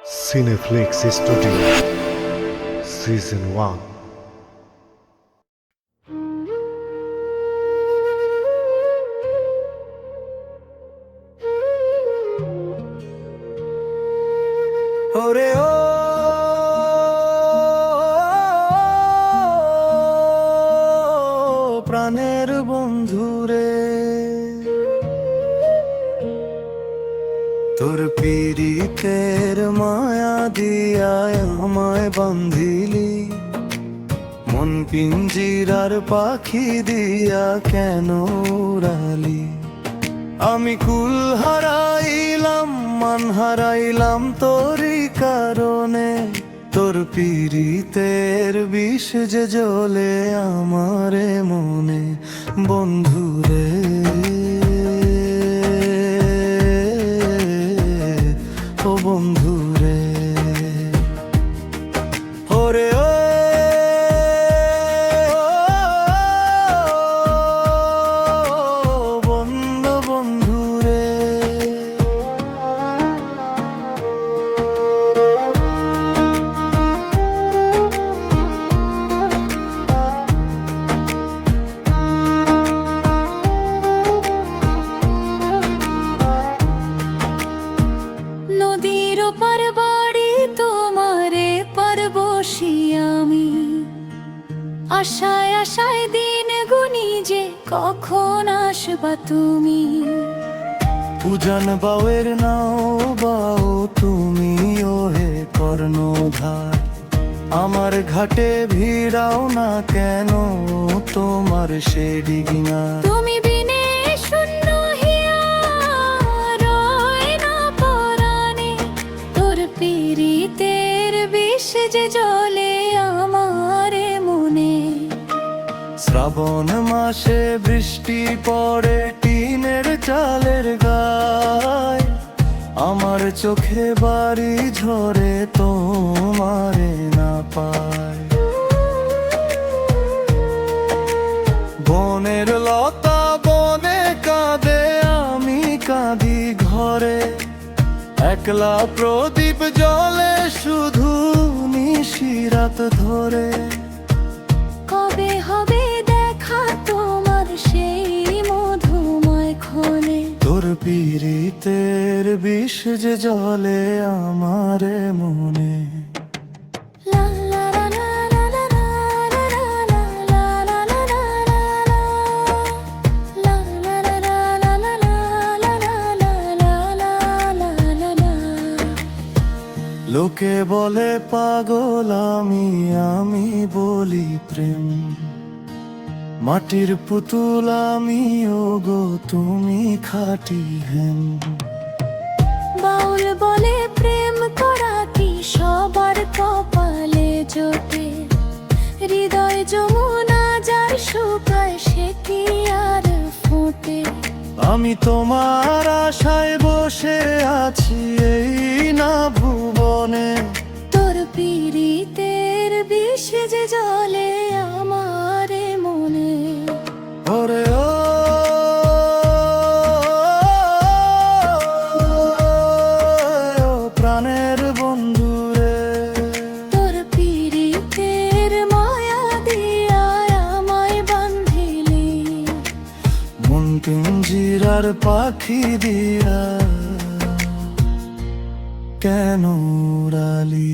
Cineflix Studio Season 1. ওরে ও প্রাণের বন্ধুরে, তোর পীড়িতের মায়া দিয়ায় আমায় বান্ধিলি, মন পিঞ্জিরার পাখি দিয়া কেন উড়ালি। আমি কুল হারাইলাম, মান হারাইলাম তোরই কারণে, তোর পীড়িতের বিষ যে জ্বলে আমারে মনে। বন্ধুরে ও বন্ধুরে, ওরে ও নদীর ওপার বাড়ি তোমারে পারবসি আমি, আশায় আশায় দিন গুনি যে কখন আসবা তুমি। উজান বাউের নাও বাও তুমি ওহে কর্ণধার, আমার ঘাটে ভিড়াও না কেন তোমার সে ডিঙা। তুমি বিনে শূন্য হিয়া রয় না পরাণে, তোর পীড়িতের বিষ যে জ্বলে আমারে মনে। শ্রাবণ মাসে বৃষ্টি পড়ে টিনের চালের গায়, আমার চোখে বাড়ি ঝরে তোমারে না পায়। বনের লতা বনে কাঁদে, আমি কাঁদি ঘরে, একলা প্রদীপ জ্বলে শুধু নিশিরাত ধরে। কবে হবে দেখা তোমার সেই মধুময় ক্ষণে, তোর পীড়িতের বিষ যে জ্বলে আমারে মনে। লা লা লা লা লা লা লা লা লা লা লা লা লা লা লা লা লা। লোকে বলে পাগল আমি, আমি বলি প্রেম, মাটির পুতুল আমি ওগো তুমি খাঁটি হেম। বাউল বলে প্রেম করা কি সবার কপালে জোটে, হৃদয় যমুনা যার শুকায় সে কি আর ফোটে। আমি তোমার আশায় বসে আছি এই না ভুবনে, তোর পীড়িতের বিষ যে জ্বলে আমারে মনে। ওরে ও প্রাণের বন্ধুরে, তোর পীড়িতের মায়া দিয়া আমায় বান্ধিলি, মন পিঞ্জিরার পাখি দিয়া কেন উড়ালি।